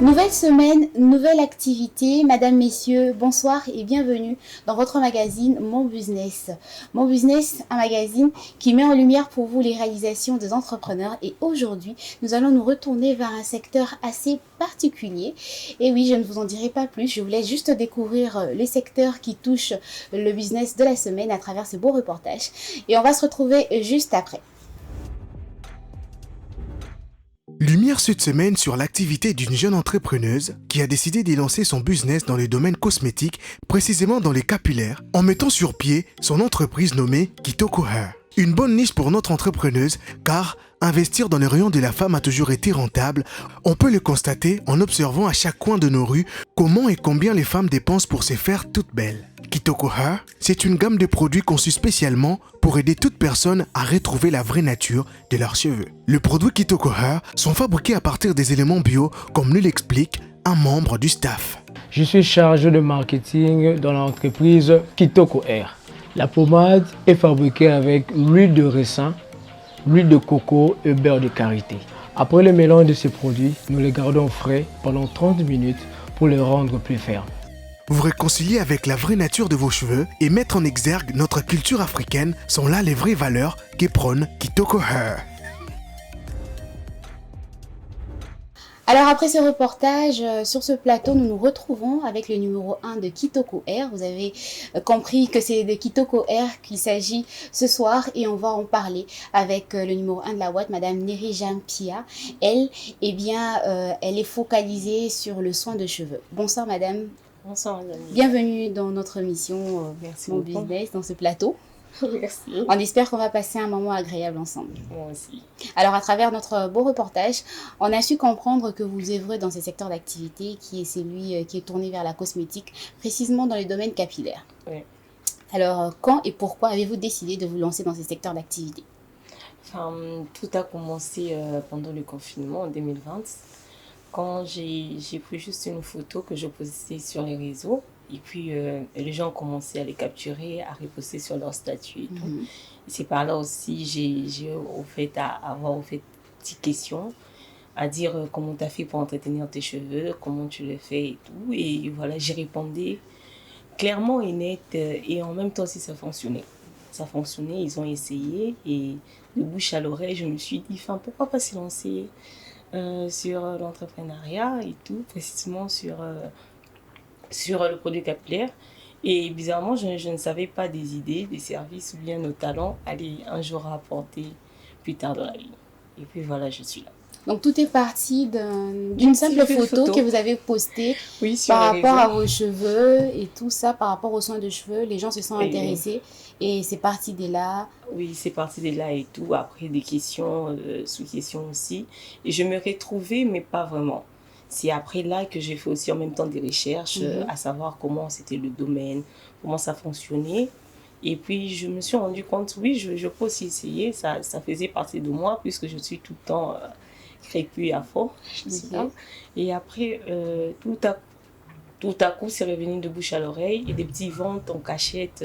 Nouvelle semaine, nouvelle activité. Madame, messieurs, bonsoir et bienvenue dans votre magazine Mon Business. Mon Business, un magazine qui met en lumière pour vous les réalisations des entrepreneurs. Et aujourd'hui, nous allons nous retourner vers un secteur assez particulier. Et oui, je ne vous en dirai pas plus. Je vous laisse juste découvrir les secteurs qui touchent le business de la semaine à travers ce beau reportage. Et on va se retrouver juste après. Lumière cette semaine sur l'activité d'une jeune entrepreneuse qui a décidé d'y lancer son business dans le domaine cosmétique, précisément dans les capillaires, en mettant sur pied son entreprise nommée Kitoko Hair. Une bonne niche pour notre entrepreneuse car investir dans le rayon de la femme a toujours été rentable. On peut le constater en observant à chaque coin de nos rues comment et combien les femmes dépensent pour se faire toutes belles. Kitoko Hair, c'est une gamme de produits conçus spécialement pour aider toute personne à retrouver la vraie nature de leurs cheveux. Les produits Kitoko Hair sont fabriqués à partir des éléments bio, comme nous l'explique un membre du staff. Je suis chargé de marketing dans l'entreprise Kitoko Hair. La pommade est fabriquée avec l'huile de ricin, l'huile de coco et beurre de karité. Après le mélange de ces produits, nous les gardons frais pendant 30 minutes pour les rendre plus fermes. Vous réconcilier avec la vraie nature de vos cheveux et mettre en exergue notre culture africaine sont là les vraies valeurs que prône Kitoko Hair. Alors après ce reportage, sur ce plateau, nous nous retrouvons avec le numéro 1 de Kitoko Hair. Vous avez compris que c'est de Kitoko Hair qu'il s'agit ce soir et on va en parler avec le numéro 1 de la boîte, Madame Nerija Mpia. Elle, elle est focalisée sur le soin de cheveux. Bonsoir Madame. Bonsoir Madame. Bienvenue dans notre émission Mon Business, dans ce plateau. Merci. On espère qu'on va passer un moment agréable ensemble. Moi aussi. Alors, à travers notre beau reportage, on a su comprendre que vous œuvrez dans ce secteur d'activité qui est celui qui est tourné vers la cosmétique, précisément dans le domaine capillaire. Oui. Alors, quand et pourquoi avez-vous décidé de vous lancer dans ce secteur d'activité? Enfin, tout a commencé pendant le confinement en 2020, quand j'ai pris juste une photo que je postais sur les réseaux. Et puis, les gens ont commencé à les capturer, à reposter sur leur statut et tout. Et c'est par là aussi, j'ai avoir fait petites questions, à dire comment tu as fait pour entretenir tes cheveux, comment tu le fais et tout. Et voilà, j'ai répondu clairement et net. Et en même temps aussi, ça fonctionnait. Ça fonctionnait, ils ont essayé. Et de bouche à l'oreille, je me suis dit, enfin, pourquoi pas se lancer sur l'entrepreneuriat et tout, précisément sur le produit capillaire. Et bizarrement, je ne savais pas des idées, des services ou bien nos talents allaient un jour rapporter plus tard dans la vie. Et puis voilà, je suis là. Donc, tout est parti d'une simple photo que vous avez postée par rapport à vos cheveux et tout ça, par rapport aux soins de cheveux. Les gens se sont intéressés et c'est parti de là. Oui, c'est parti de là et tout. Après, des questions, sous-questions aussi. Et je me retrouvais, mais pas vraiment. C'est après là que j'ai fait aussi en même temps des recherches, à savoir comment c'était le domaine, comment ça fonctionnait. Et puis, je me suis rendu compte, oui, je peux aussi essayer. Ça faisait partie de moi, puisque je suis tout le temps crépue à fond. Et après, tout à coup, c'est revenu de bouche à l'oreille et des petits ventes en cachette.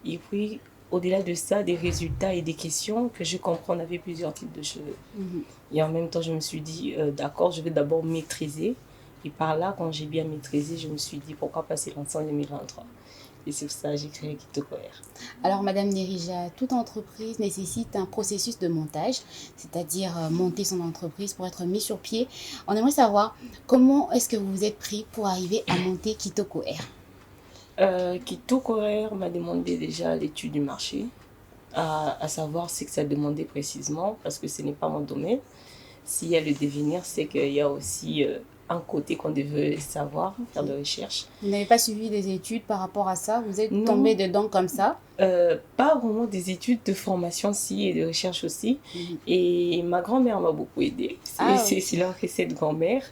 Et puis, au-delà de ça, des résultats et des questions que je comprends, on avait plusieurs types de cheveux. Et en même temps, je me suis dit, d'accord, je vais d'abord maîtriser. Et par là, quand j'ai bien maîtrisé, je me suis dit, pourquoi pas se lancer en 2023. Et c'est pour ça que j'ai créé Kitoko Hair. Alors, Madame Nerija, toute entreprise nécessite un processus de montage, c'est-à-dire monter son entreprise pour être mis sur pied. On aimerait savoir comment est-ce que vous vous êtes pris pour arriver à monter Kitoko Hair. Kitoko Hair m'a demandé déjà l'étude du marché, à savoir ce que ça demandait précisément, parce que ce n'est pas mon domaine. S'il y a le devenir, c'est qu'il y a aussi un côté qu'on devait savoir, faire de recherche. Vous n'avez pas suivi des études par rapport à ça? Vous êtes tombé dedans comme ça? Pas vraiment des études de formation, si, et de recherche aussi. Et ma grand-mère m'a beaucoup aidée. C'est leur recette grand-mère.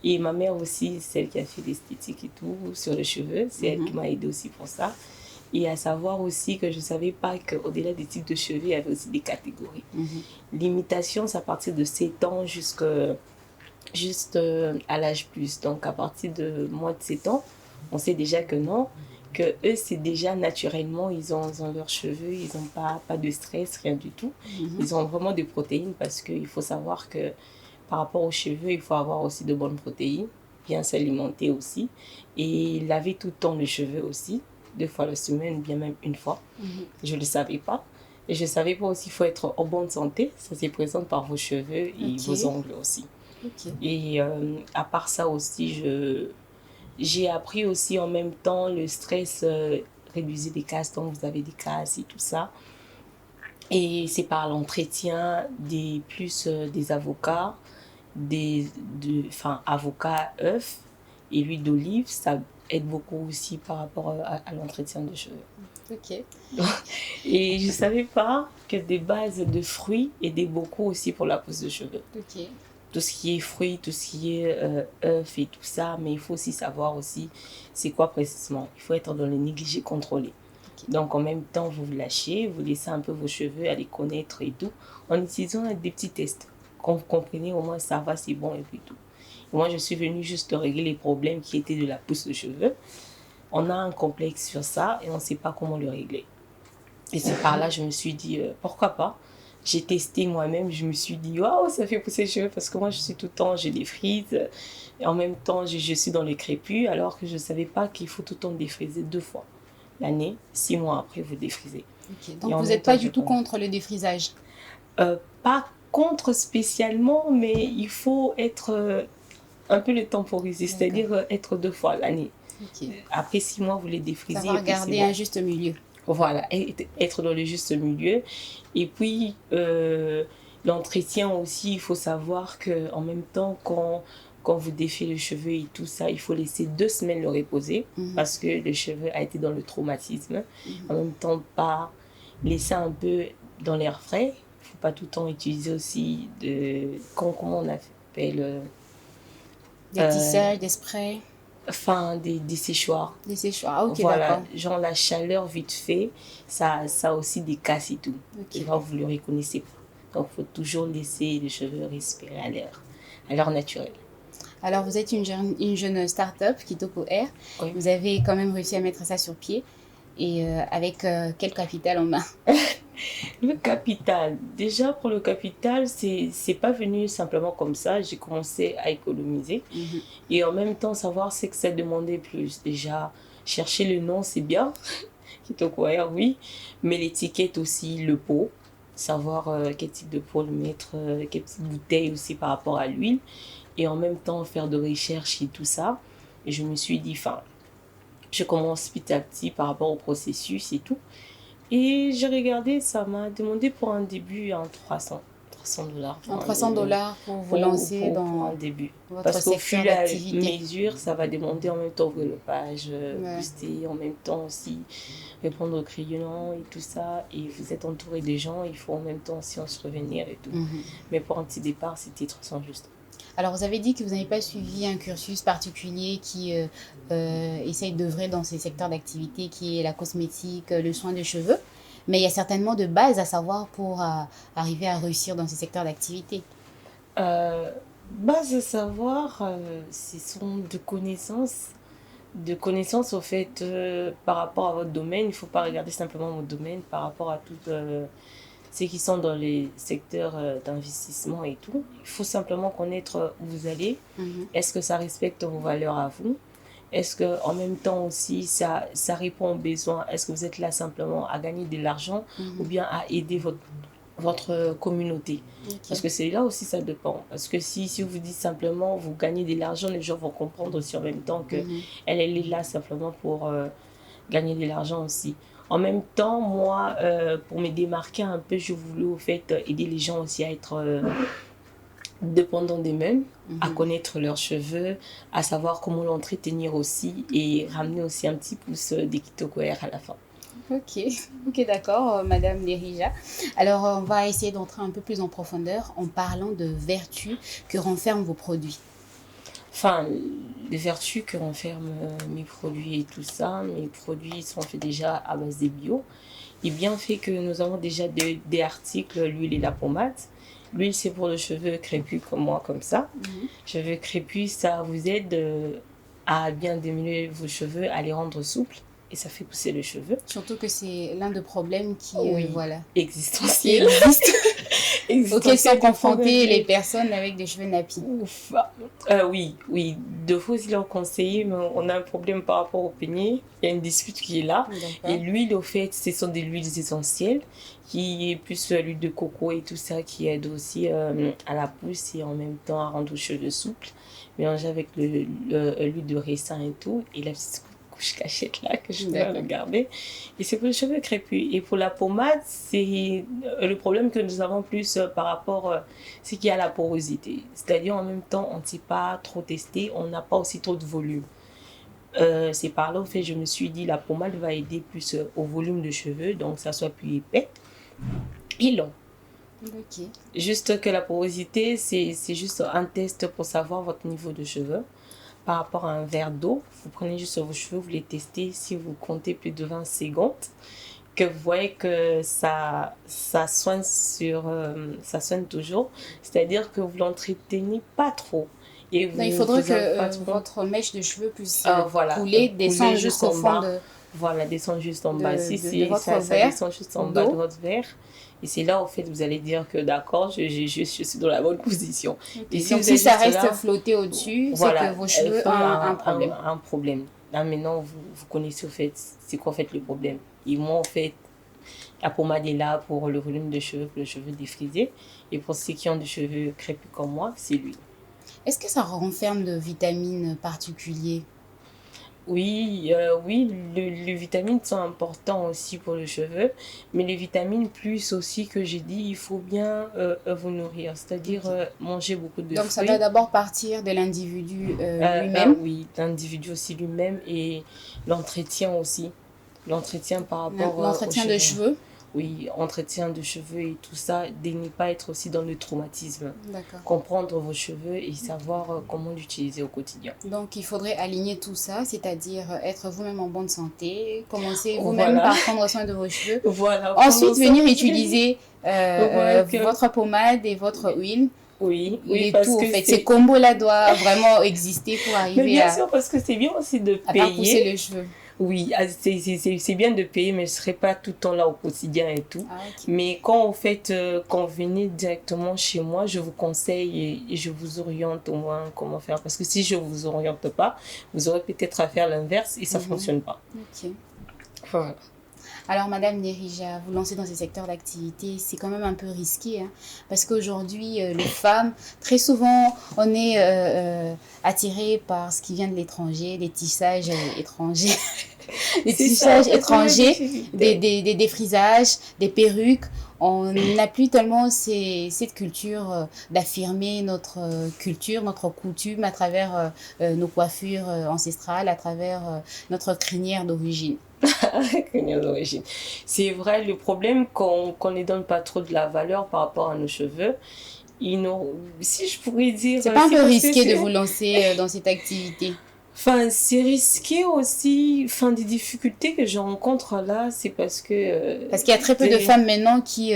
Et ma mère aussi, celle qui a fait l'esthétique et tout sur les cheveux. C'est elle qui m'a aidée aussi pour ça. Et à savoir aussi que je ne savais pas qu'au-delà des types de cheveux, il y avait aussi des catégories. L'imitation, c'est à partir de 7 ans juste à l'âge plus. Donc à partir de moins de 7 ans, on sait déjà que non, que eux, c'est déjà naturellement, ils ont leurs cheveux, ils n'ont pas de stress, rien du tout. Ils ont vraiment des protéines parce qu'il faut savoir que par rapport aux cheveux, il faut avoir aussi de bonnes protéines, bien s'alimenter aussi, et laver tout le temps les cheveux aussi, 2 fois la semaine, bien même une fois. Je ne le savais pas. Et je ne savais pas aussi qu'il faut être en bonne santé. Ça se présente par vos cheveux et vos ongles aussi. Et à part ça aussi, j'ai appris aussi en même temps le stress, réduisez des casses, donc vous avez des casses et tout ça. Et c'est par l'entretien des avocats, avocats, œufs et l'huile d'olive, ça aide beaucoup aussi par rapport à l'entretien de cheveux. Et je ne savais pas que des bases de fruits aidaient beaucoup aussi pour la pousse de cheveux. Tout ce qui est fruits, tout ce qui est œufs et tout ça, mais il faut aussi savoir aussi c'est quoi précisément. Il faut être dans le négligé contrôlé. Donc en même temps, vous lâchez, vous laissez un peu vos cheveux aller connaître et tout, en utilisant des petits tests. Quand vous comprenez, au moins ça va, c'est bon et puis tout. Et moi, je suis venue juste régler les problèmes qui étaient de la pousse de cheveux. On a un complexe sur ça et on ne sait pas comment le régler. Et c'est par là, je me suis dit, pourquoi pas. J'ai testé moi-même, je me suis dit, waouh, ça fait pousser les cheveux parce que moi, je suis tout le temps, j'ai des frises. Et en même temps, je suis dans le crépus alors que je ne savais pas qu'il faut tout le temps défriser 2 fois l'année. 6 mois après, vous défrisez. Donc, vous n'êtes pas du tout contre le défrisage? Pas contre spécialement, mais il faut être un peu le temporiser, c'est-à-dire être 2 fois l'année. Après 6 mois, vous les défrisez. Ça va garder un juste milieu. Voilà, être dans le juste milieu. Et puis, l'entretien aussi, il faut savoir qu'en même temps, quand vous défez le cheveu et tout ça, il faut laisser 2 semaines le reposer parce que le cheveu a été dans le traumatisme. En même temps, pas laisser un peu dans l'air frais. Il ne faut pas tout le temps utiliser aussi comment on appelle des tissages, des sprays. Enfin, des séchoirs. Des séchoirs, ok, voilà, d'accord. Genre la chaleur vite fait, ça a aussi des casses et tout. Et là, vous ne le reconnaissez pas. Donc, il faut toujours laisser les cheveux respirer à l'air naturel. Alors, vous êtes une jeune start-up, Kitoko Air. Oui. Vous avez quand même réussi à mettre ça sur pied. Et avec quel capital en main? Le capital. Déjà, pour le capital, c'est pas venu simplement comme ça. J'ai commencé à économiser. Et en même temps, savoir c'est que ça demandait plus. Déjà, chercher le nom, c'est bien. Kitoko Air, oui. Mais l'étiquette aussi, le pot. Savoir quel type de pot le mettre, quelle petite bouteille aussi par rapport à l'huile. Et en même temps, faire de recherche et tout ça. Et je me suis dit, je commence petit à petit par rapport au processus et tout. Et j'ai regardé, ça m'a demandé pour un début en $300. En $300 pour vous lancer dans un début. Parce qu'au fur et à mesure, ça va demander en même temps ouvrir le page, booster, en même temps aussi répondre aux clients et tout ça. Et vous êtes entouré des gens, il faut en même temps aussi en se revenir et tout. Mais pour un petit départ, c'était 300 juste. Alors, vous avez dit que vous n'avez pas suivi un cursus particulier qui essaye d'œuvrer dans ces secteurs d'activité qui est la cosmétique, le soin de cheveux. Mais il y a certainement de bases à savoir pour arriver à réussir dans ces secteurs d'activité. Bases à savoir, ce sont de connaissances. De connaissances, au fait, par rapport à votre domaine. Il ne faut pas regarder simplement votre domaine par rapport à tout... ceux qui sont dans les secteurs d'investissement et tout. Il faut simplement connaître où vous allez. Est-ce que ça respecte vos valeurs à vous? Est-ce qu'en même temps aussi, ça répond aux besoins? Est-ce que vous êtes là simplement à gagner de l'argent ou bien à aider votre communauté? Parce que c'est là aussi, ça dépend. Parce que si vous dites simplement, vous gagnez de l'argent, les gens vont comprendre aussi en même temps qu'elle est là simplement pour gagner de l'argent aussi. En même temps, moi, pour me démarquer un peu, je voulais au fait aider les gens aussi à être dépendants d'eux-mêmes, à connaître leurs cheveux, à savoir comment l'entretenir aussi et ramener aussi un petit pouce des Kitoko Air à la fin. Ok, d'accord, Madame Nerija. Alors, on va essayer d'entrer un peu plus en profondeur en parlant de vertus que renferment vos produits. Enfin, les vertus que renferment mes produits et tout ça, mes produits sont faits déjà à base des bio. Et bien fait que nous avons déjà des articles, l'huile et la pommade. L'huile, c'est pour le cheveu crépus comme moi, comme ça. Cheveux crépus, ça vous aide à bien démêler vos cheveux, à les rendre souples. Et ça fait pousser le cheveu. Surtout que c'est l'un des problèmes qui existentiel. auxquelles sont Existentielle du confrontées les problème. personnes avec des cheveux nappis. Ouf. Oui, oui. De fois, ils l'ont conseillé, mais on a un problème par rapport au peignet. Il y a une dispute qui est là. Et D'accord. l'huile, au fait, ce sont des huiles essentielles, qui est plus l'huile de coco et tout ça, qui aide aussi à la pousse et en même temps à rendre les cheveux souples. Mélangé avec l'huile de raisin et tout. Et la petite couche cachette là que je dois regarder. Et c'est pour les cheveux crépus. Et pour la pommade, c'est le problème que nous avons plus par rapport, c'est qu'il y a la porosité. C'est-à-dire en même temps, on ne sait pas trop tester, on n'a pas aussi trop de volume. C'est par là, au fait, je me suis dit, la pommade va aider plus au volume de cheveux, donc ça soit plus épais et long. Ok. Juste que la porosité, c'est juste un test pour savoir votre niveau de cheveux. Par rapport à un verre d'eau, vous prenez juste vos cheveux, vous les testez. Si vous comptez plus de 20 secondes, que vous voyez que ça soigne ça soigne toujours, c'est-à-dire que vous l'entretenez pas trop. Et Donc, il faudrait vous avez pas que trop- votre mèche de cheveux puisse voilà, couler, descendre couler jusqu'au jusqu'en fond bas. de... Voilà, descend juste en bas. Si, de votre ça verre descend juste en bas d'eau. de votre verre. Et c'est là, au fait, vous allez dire que d'accord, je suis dans la bonne position. Et Donc, vous si êtes ça juste reste là, flotté au-dessus, voilà, c'est que vos cheveux ont un problème. un problème. Là, maintenant, vous connaissez, au fait, c'est quoi, en fait, le problème. Et moi, en fait, la pommade est là pour le volume de cheveux, pour les cheveux défrisés. Et pour ceux qui ont des cheveux crépus comme moi, c'est lui. Est-ce que ça renferme de vitamines particulières? Oui, oui, les vitamines sont importantes aussi pour les cheveux, mais les vitamines plus aussi que j'ai dit, il faut bien vous nourrir, c'est-à-dire manger beaucoup de Donc, fruits. ça doit d'abord partir de l'individu lui-même. Oui, l'individu aussi lui-même et l'entretien aussi. L'entretien par rapport L'entretien aux de cheveux. Oui, entretien de cheveux et tout ça, de ne pas être aussi dans le traumatisme. D'accord. Comprendre vos cheveux et savoir comment l'utiliser au quotidien. Donc, il faudrait aligner tout ça, c'est-à-dire être vous-même en bonne santé, commencer vous-même Voilà. par prendre soin de vos cheveux. Voilà. Ensuite, Prendre venir soin- utiliser votre pommade et votre huile. Oui, Et parce tout, que en fait. Ces combos-là doivent vraiment exister pour Mais arriver bien à sûr, parce que c'est bien aussi de faire pousser payer. les cheveux. Oui, c'est bien de payer, mais je ne serai pas tout le temps là au quotidien et tout. Ah, ok. Mais quand, en fait, quand vous venez directement chez moi, je vous conseille et je vous oriente au moins comment faire. Parce que si je ne vous oriente pas, vous aurez peut-être à faire l'inverse et ça ne fonctionne pas. Ok. Voilà. Alors, Madame Nerija, vous lancer dans ce secteur d'activité, c'est quand même un peu risqué, hein, parce qu'aujourd'hui, les femmes, très souvent, on est attiré par ce qui vient de l'étranger, les tissages étrangers, les C'est tissages ça, étrangers, des défrisages, des perruques. On n'a plus tellement cette culture d'affirmer notre culture, notre coutume à travers nos coiffures ancestrales, à travers notre crinière d'origine. D'origine. C'est vrai, le problème qu'on ne donne pas trop de la valeur par rapport à nos cheveux, si je pourrais dire... C'est pas un peu parce que risqué de vous lancer dans cette activité? Enfin, c'est risqué aussi. Enfin, des difficultés que je rencontre là, c'est parce que... Parce qu'il y a très peu de femmes maintenant qui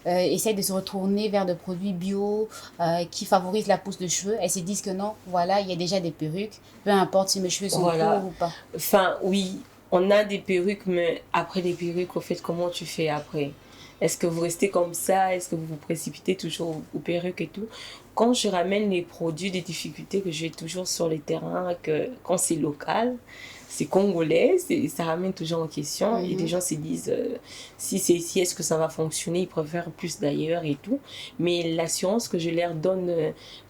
essayent de se retourner vers des produits bio, qui favorisent la pousse de cheveux. Elles se disent que non, voilà, il y a déjà des perruques, peu importe si mes cheveux sont Voilà. courts ou pas. Enfin, oui, on a des perruques, mais après les perruques, au fait, comment tu fais après? Est-ce que vous restez comme ça? Est-ce que vous vous précipitez toujours aux perruques et tout? Quand je ramène les produits, des difficultés que j'ai toujours sur les terrains, que quand c'est local, c'est congolais, ça ramène toujours en question. Et les gens se disent, si c'est ici, est-ce que ça va fonctionner? Ils préfèrent plus d'ailleurs et tout. Mais l'assurance que je leur donne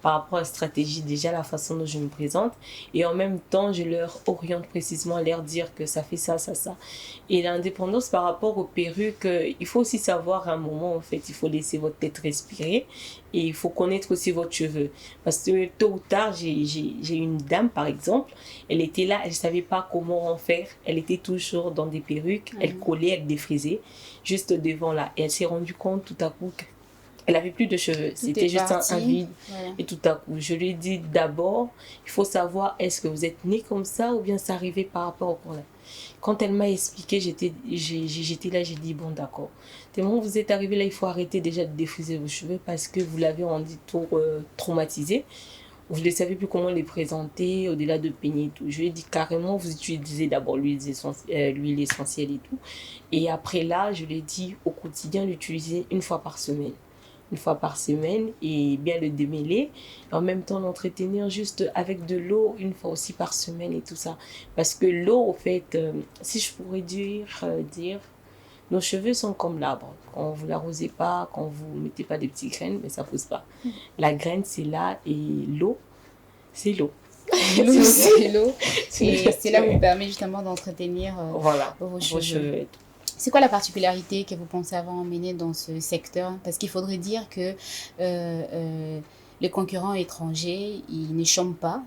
par rapport à la stratégie, déjà la façon dont je me présente, et en même temps, je leur oriente précisément à leur dire que ça fait ça, ça, ça. Et l'indépendance par rapport aux perruques, il faut aussi savoir à un moment, en fait, il faut laisser votre tête respirer. Et il faut connaître aussi votre cheveu. Parce que tôt ou tard, j'ai une dame, par exemple, elle était là, elle ne savait pas comment en faire. Elle était toujours dans des perruques, elle collait, elle défrisait, juste devant là. Et elle s'est rendue compte tout à coup qu'elle n'avait plus de cheveux. C'était juste un vide. Voilà. Et tout à coup, je lui ai dit d'abord, il faut savoir, est-ce que vous êtes né comme ça ou bien c'est arrivé par rapport au problème. Quand elle m'a expliqué, j'étais là, j'ai dit, bon d'accord. Tellement vous êtes arrivé là, il faut arrêter déjà de défriser vos cheveux parce que vous l'avez rendu tout traumatisé. Vous ne savez plus comment les présenter, au-delà de peigner et tout. Je lui ai dit carrément, vous utilisez d'abord l'huile essentielle et tout. Et après là, je lui ai dit au quotidien, l'utiliser une fois par semaine. une fois par semaine et bien le démêler. En même temps, l'entretenir juste avec de l'eau une fois aussi par semaine et tout ça. Parce que l'eau, au fait, si je pourrais dire, nos cheveux sont comme l'arbre. Quand vous l'arrosez pas, quand vous mettez pas des petites graines, mais ça pousse pas. La graine, c'est là et l'eau, c'est l'eau. L'eau, c'est l'eau. Et c'est là où naturel. vous permet justement d'entretenir Voilà, vos vos cheveux. cheveux. C'est quoi la particularité que vous pensez avoir emmenée dans ce secteur? Parce qu'il faudrait dire que les concurrents étrangers, ils ne chôment pas.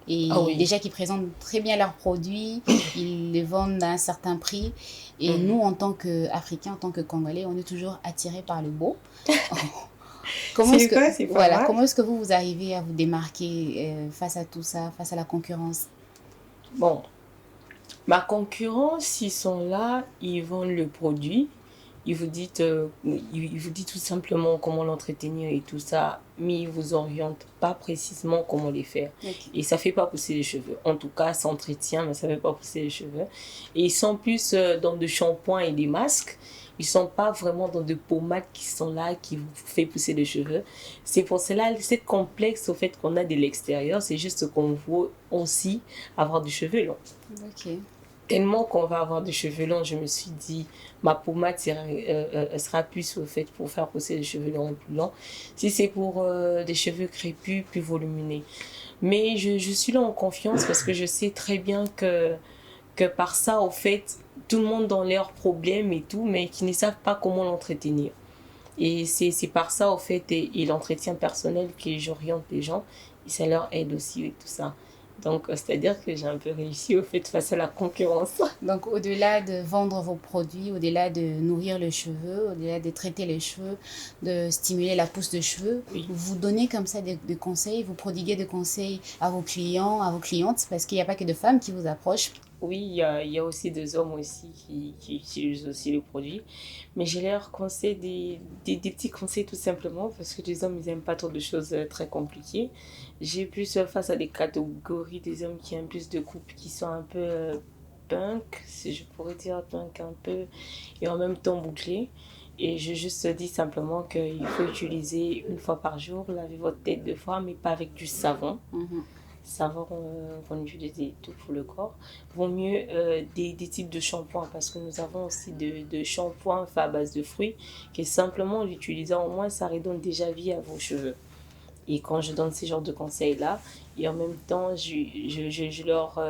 Et Ah oui. déjà qu'ils présentent très bien leurs produits, ils les vendent à un certain prix. Et Mhm. nous, en tant qu'Africains, en tant que Congolais, on est toujours attirés par le beau. Comment est-ce que, C'est pas voilà, mal. comment est-ce que vous arrivez à vous démarquer face à tout ça, face à la concurrence? Bon, ma concurrence, ils sont là, ils vendent le produit. Ils vous disent tout simplement comment l'entretenir et tout ça, mais ils vous orientent pas précisément comment les faire. Ok. Et ça fait pas pousser les cheveux. En tout cas, ça entretient, mais ça fait pas pousser les cheveux. Et ils sont plus dans des shampoings et des masques. Ils sont pas vraiment dans des pommades qui sont là, qui vous fait pousser les cheveux. C'est pour cela, c'est complexe au fait qu'on a de l'extérieur. C'est juste qu'on veut aussi avoir du cheveux long. Ok. Tellement qu'on va avoir des cheveux longs, je me suis dit, ma pommade sera plus au fait pour faire pousser les cheveux longs plus longs. Si c'est pour des cheveux crépus, plus volumineux. Mais je suis là en confiance parce que je sais très bien que par ça, au fait, tout le monde dans leurs problèmes et tout, mais qui ne savent pas comment l'entretenir. Et c'est par ça, au fait, et l'entretien personnel que j'oriente les gens. Et ça leur aide aussi et tout ça. Donc, c'est-à-dire que j'ai un peu réussi, au fait, face à la concurrence. Donc, au-delà de vendre vos produits, au-delà de nourrir le cheveu, au-delà de traiter les cheveux, de stimuler la pousse de cheveux, Oui. vous donnez comme ça des conseils, vous prodiguez des conseils à vos clients, à vos clientes, parce qu'il n'y a pas que de femmes qui vous approchent. Oui, il y a aussi des hommes aussi qui utilisent aussi le produit. Mais je leur conseille des petits conseils tout simplement parce que les hommes, ils n'aiment pas trop de choses très compliquées. J'ai plus face à des catégories des hommes qui aiment plus de coupes qui sont un peu punk, si je pourrais dire punk un peu, et en même temps bouclées. Et je juste dis simplement qu'il faut utiliser une fois par jour, laver votre tête 2 fois, mais pas avec du savon. Mhm. Savon qu'on utilise et tout pour le corps. Vaut mieux des types de shampoings parce que nous avons aussi de shampoings faits à base de fruits que simplement en l'utilisant au moins ça redonne déjà vie à vos cheveux. Et quand je donne ce genre de conseils-là, et en même temps je leur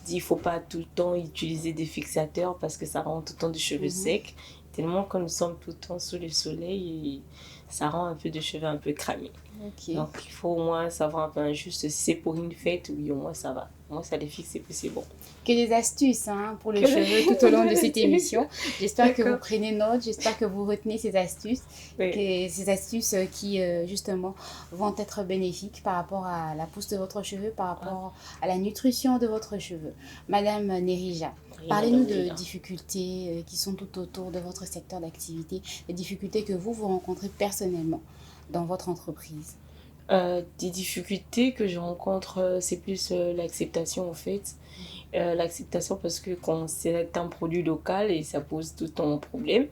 dis il ne faut pas tout le temps utiliser des fixateurs parce que ça rend tout le temps des cheveux secs. Tellement que nous sommes tout le temps sous le soleil et ça rend un peu de cheveux un peu cramés. Ok. Donc, il faut au moins savoir un peu juste si c'est pour une fête, oui, au moins ça va. Au moins ça les fixe et puis c'est bon. Que des astuces hein, pour les cheveux tout au long de cette émission. J'espère que vous prenez note, j'espère que vous retenez ces astuces, Oui. ces astuces qui justement vont être bénéfiques par rapport à la pousse de votre cheveu, par rapport à la nutrition de votre cheveu. Madame Nerija, parlez-nous de difficultés qui sont tout autour de votre secteur d'activité, des difficultés que vous rencontrez personnellement dans votre entreprise. Des difficultés que je rencontre, c'est plus l'acceptation en fait. L'acceptation parce que quand c'est un produit local et ça pose tout le temps un problème.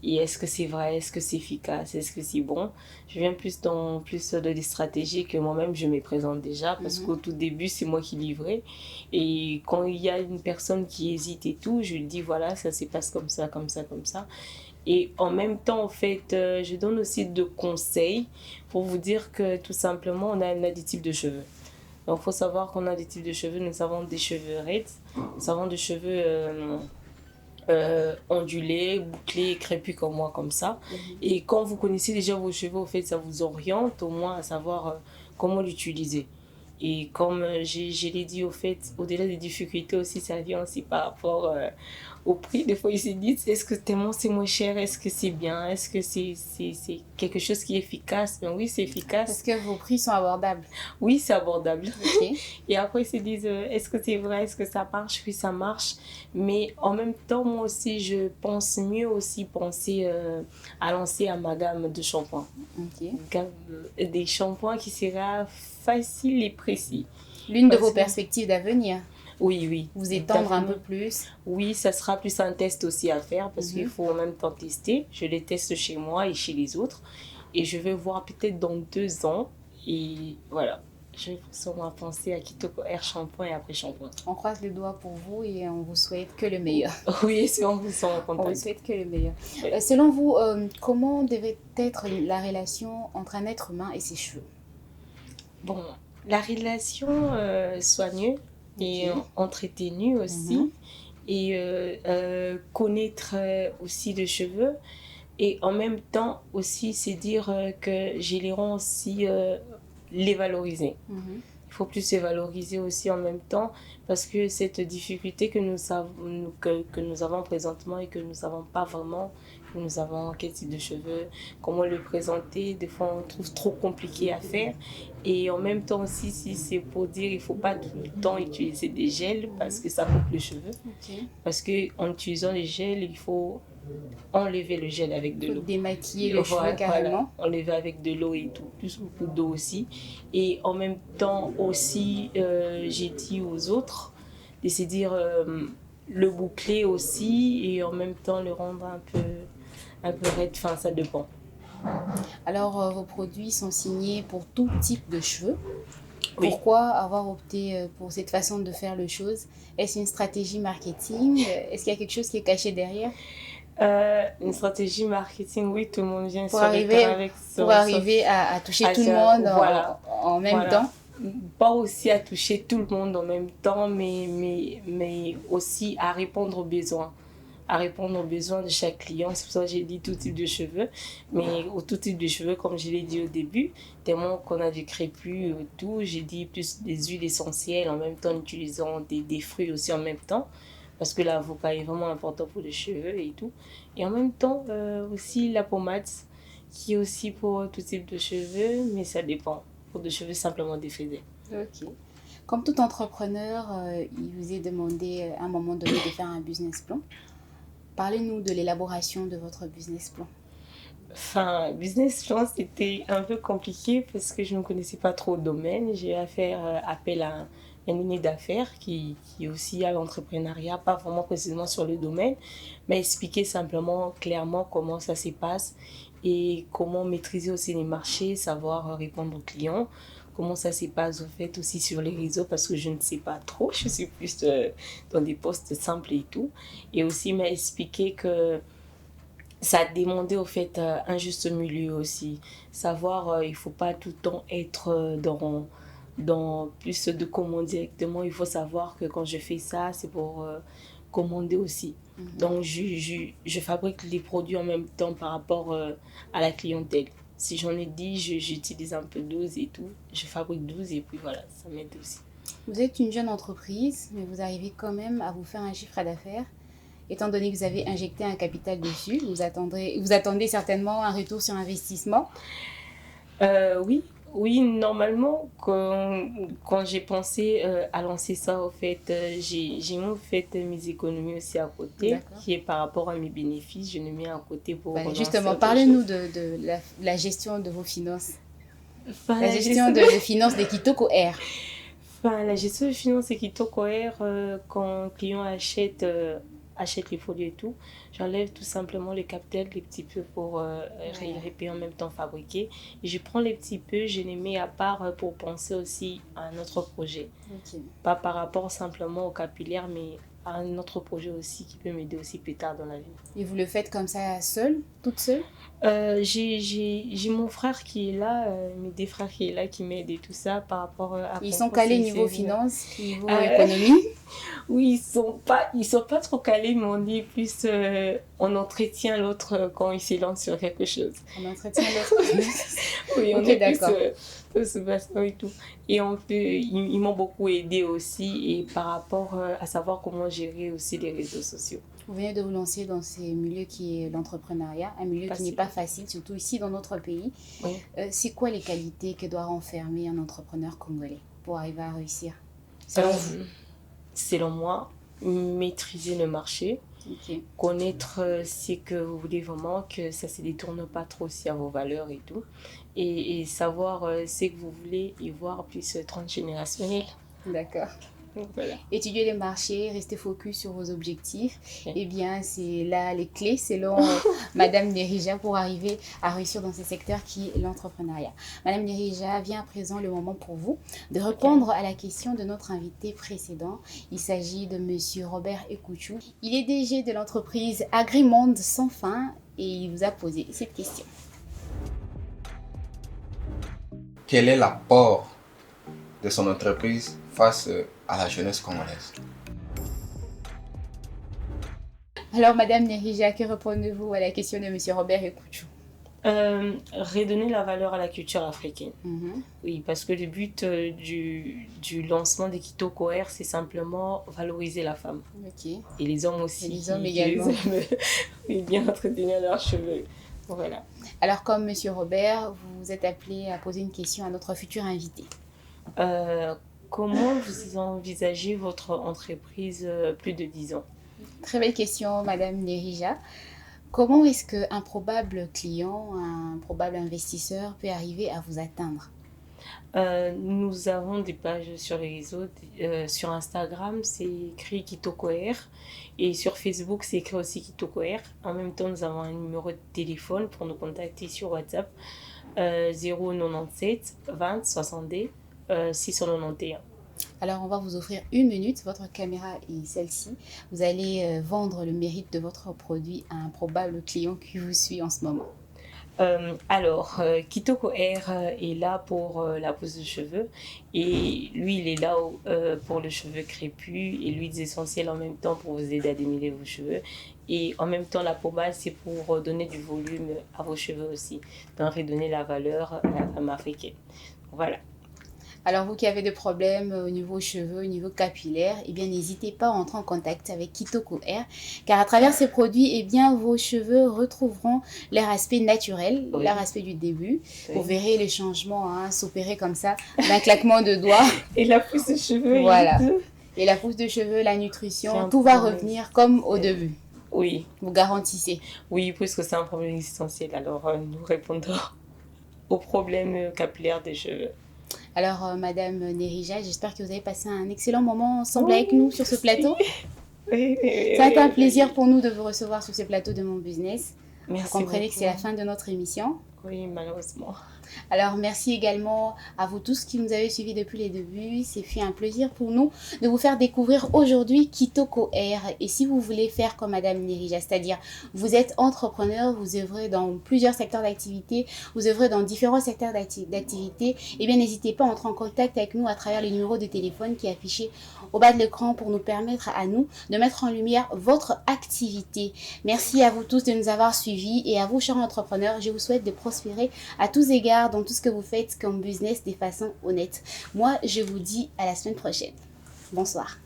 Et est-ce que c'est vrai, est-ce que c'est efficace, est-ce que c'est bon? Je viens plus dans des stratégies que moi-même je me présente déjà parce qu'au tout début c'est moi qui livrais. Et quand il y a une personne qui hésite et tout, je lui dis voilà, ça se passe comme ça, comme ça, comme ça. Et en même temps, en fait, je donne aussi de conseils pour vous dire que tout simplement, on a des types de cheveux. Donc, il faut savoir qu'on a des types de cheveux. Nous avons des cheveux raides, nous avons des cheveux ondulés, bouclés, crépus comme moi, comme ça. Et quand vous connaissez déjà vos cheveux, en fait, ça vous oriente au moins à savoir comment l'utiliser. Et comme je l'ai dit, au fait, au-delà des difficultés aussi, ça vient aussi par rapport au prix. Des fois, ils se disent, est-ce que tellement c'est moins cher? Est-ce que c'est bien? Est-ce que c'est quelque chose qui est efficace? Ben oui, c'est efficace. Parce que vos prix sont abordables. Oui, c'est abordable. Ok. Et après, ils se disent, est-ce que c'est vrai? Est-ce que ça marche? Oui, ça marche. Mais en même temps, moi aussi, je pense mieux aussi penser à lancer à ma gamme de shampoings. Ok. Des shampoings qui seraient faciles et précis. L'une de Parce vos que- perspectives d'avenir, Oui, oui. vous étendre un peu plus. Oui, ça sera plus un test aussi à faire parce qu'il faut en même temps tester. Je les teste chez moi et chez les autres. et je vais voir peut-être dans 2 ans. Et voilà, je vais forcément penser à Kitoko Air shampoing et après shampoing. On croise les doigts pour vous et on vous souhaite que le meilleur. Oui, si on vous sent en On vous contact. souhaite que le meilleur. Oui. Selon vous, comment devrait être la relation entre un être humain et ses cheveux? Bon, la relation soigneux et Ok. entretenue aussi. Mhm. Et connaître aussi les cheveux. Et en même temps aussi, c'est dire que j'ai les rends aussi les valoriser. Mhm. Il faut plus se valoriser aussi en même temps parce que cette difficulté que que nous avons présentement et que nous n'avons pas vraiment, que nous avons quel type de cheveux, comment le présenter, des fois on trouve trop compliqué à faire. Et en même temps aussi, si c'est pour dire il ne faut pas tout le temps utiliser des gels parce que ça coupe les cheveux. Ok. Parce qu'en utilisant les gels, il faut enlever le gel avec de Faut l'eau. démaquiller le cheveu carrément. Voilà, enlever avec de l'eau et tout, plus beaucoup d'eau aussi. Et en même temps aussi, j'ai dit aux autres de se dire le boucler aussi et en même temps le rendre un peu raide, enfin ça dépend. Alors, vos produits sont signés pour tout type de cheveux. Oui. Pourquoi avoir opté pour cette façon de faire les choses? Est-ce une stratégie marketing? Est-ce qu'il y a quelque chose qui est caché derrière? Une stratégie marketing, oui, tout le monde vient Pour sur arriver, l'écran avec pour arriver à toucher à tout le faire- monde voilà. en même Voilà. temps. Pas aussi à toucher tout le monde en même temps, mais aussi à répondre aux besoins. À répondre aux besoins de chaque client. C'est pour ça que j'ai dit tout type de cheveux. Mais au tout type de cheveux, comme je l'ai dit au début, tellement qu'on a du crépus et tout, j'ai dit plus des huiles essentielles en même temps, en utilisant des fruits aussi en même temps. Parce que l'avocat est vraiment important pour les cheveux et tout. Et en même temps, aussi la pommade, qui est aussi pour tout type de cheveux, mais ça dépend. Pour des cheveux simplement défrisés. Ok. Comme tout entrepreneur, il vous est demandé à un moment donné de faire un business plan. Parlez-nous de l'élaboration de votre business plan. Enfin, business plan, c'était un peu compliqué parce que je ne connaissais pas trop le domaine. J'ai à faire appel à un unité d'affaires qui est aussi à l'entrepreneuriat, pas vraiment précisément sur le domaine, mais expliquer simplement, clairement comment ça se passe et comment maîtriser aussi les marchés, savoir répondre aux clients, comment ça se passe au fait aussi sur les réseaux parce que je ne sais pas trop, je suis plus dans des postes simples et tout. Et aussi m'a expliqué que ça a demandé au fait un juste milieu aussi. Savoir, il ne faut pas tout le temps être dans plus de commandes directement. Il faut savoir que quand je fais ça, c'est pour commander aussi. Donc, je fabrique les produits en même temps par rapport à la clientèle. Si j'en ai 10, j'utilise un peu 12 et tout. Je fabrique 12 et puis voilà, ça m'aide aussi. Vous êtes une jeune entreprise, mais vous arrivez quand même à vous faire un chiffre d'affaires. Étant donné que vous avez injecté un capital dessus, vous attendez certainement un retour sur investissement. Oui, normalement, quand j'ai pensé à lancer ça, au fait, j'ai mis au fait mes économies aussi à côté, D'accord. qui est par rapport à mes bénéfices, je les mets à côté pour relancer Justement, autre parlez-nous chose. de la gestion de vos finances. Enfin, La gestion de finances de Kitoko Air. La gestion de finances et Kitoko Air, quand un client achète les produits et tout, j'enlève tout simplement le capital, les petits peu pour répayer en même temps fabriquer. Et je prends les petits peu, je les mets à part pour penser aussi à un autre projet. Ok. Pas par rapport simplement au capillaire, mais à un autre projet aussi qui peut m'aider aussi plus tard dans la vie. Et vous le faites comme ça seule, toute seule? J'ai mon frère qui est là, mes deux frères qui est là, qui m'aident et tout ça par rapport à... Ils sont calés niveau c'est- finance, niveau économie. Oui, ils sont pas trop calés, mais on est plus, on entretient l'autre quand il se lance sur quelque chose. On entretient l'autre. Oui, on Ok, est d'accord. plus ce baston et tout. Et ils m'ont beaucoup aidé aussi et par rapport à savoir comment gérer aussi les réseaux sociaux. Vous venez de vous lancer dans ce milieu qui est l'entrepreneuriat, un milieu qui Facile. n'est pas facile, surtout ici dans notre pays. Oui. C'est quoi les qualités que doit renfermer un entrepreneur congolais pour arriver à réussir, selon vous? Selon moi, maîtriser le marché, Ok. connaître ce que vous voulez vraiment, que ça ne se détourne pas trop aussi à vos valeurs et tout, et savoir ce que vous voulez et voir plus transgénérationnel. D'accord. Donc, voilà. Étudier les marchés, rester focus sur vos objectifs, Ok. eh bien, c'est là les clés, selon Madame Nerija, pour arriver à réussir dans ce secteur qui est l'entrepreneuriat. Madame Nerija, vient à présent le moment pour vous de répondre à la question de notre invité précédent. Il s'agit de Monsieur Robert Ekouchou. Il est DG de l'entreprise Agrimonde Sans Fin et il vous a posé cette question. Quel est l'apport de son entreprise face à la jeunesse congolaise? Alors, Madame Nerija, que répondez-vous à la question de Monsieur Robert Ekouchou? Redonner la valeur à la culture africaine. Mhm. Oui, parce que le but du lancement des Kitoko Air, c'est simplement valoriser la femme. Ok. Et les hommes aussi. Et les hommes qui également. aiment, oui, bien entretenir leurs cheveux. Voilà. Alors, comme Monsieur Robert, vous êtes appelé à poser une question à notre futur invité. Comment vous envisagez votre entreprise plus de 10 ans? Très belle question, Madame Nerija. Comment est-ce qu'un probable client, un probable investisseur peut arriver à vous atteindre? Nous avons des pages sur les réseaux. Sur Instagram, c'est écrit Kitoko Air. Et sur Facebook, c'est écrit aussi Kitoko Air. En même temps, nous avons un numéro de téléphone pour nous contacter sur WhatsApp. 097 20 62 691. Alors, on va vous offrir 1 minute. Votre caméra est celle-ci. Vous allez vendre le mérite de votre produit à un probable client qui vous suit en ce moment. Kitoko Air est là pour la pose de cheveux et lui il est là pour le cheveu crépus et l'huile essentielle en même temps pour vous aider à démêler vos cheveux et en même temps la pommade c'est pour donner du volume à vos cheveux aussi, donc redonner la valeur à la femme africaine. Voilà. Alors, vous qui avez des problèmes au niveau cheveux, au niveau capillaire, eh bien, n'hésitez pas à entrer en contact avec Kitoko Air, car à travers ces produits, eh bien, vos cheveux retrouveront leur aspect naturel, Oui. leur aspect du début. Oui. Vous verrez les changements s'opérer comme ça, d'un claquement de doigts. Et la pousse de cheveux Voilà. et tout. Et la pousse de cheveux, la C'est nutrition, un tout va problème. revenir comme au début. Oui, Vous garantissez. oui, puisque c'est un problème existentiel, alors nous répondrons aux problèmes capillaires des cheveux. Alors, Madame Nerija, j'espère que vous avez passé un excellent moment ensemble Oui, avec nous sur ce plateau. Oui, Ça a été un plaisir pour nous de vous recevoir sur ce plateau de Mon Business. Merci Vous comprenez que beaucoup. c'est la fin de notre émission. Oui, malheureusement. Alors, merci également à vous tous qui nous avez suivis depuis les débuts. C'est fait un plaisir pour nous de vous faire découvrir aujourd'hui Kitoko Air. Et si vous voulez faire comme Madame Nerija, c'est-à-dire vous êtes entrepreneur, vous œuvrez dans plusieurs secteurs d'activité, vous œuvrez dans différents secteurs d'activité, eh bien n'hésitez pas à entrer en contact avec nous à travers les numéros de téléphone qui est affiché au bas de l'écran pour nous permettre à nous de mettre en lumière votre activité. Merci à vous tous de nous avoir suivis et à vous, chers entrepreneurs, je vous souhaite de prospérer à tous égards dans tout ce que vous faites comme business de façon honnête. Moi, je vous dis à la semaine prochaine. Bonsoir.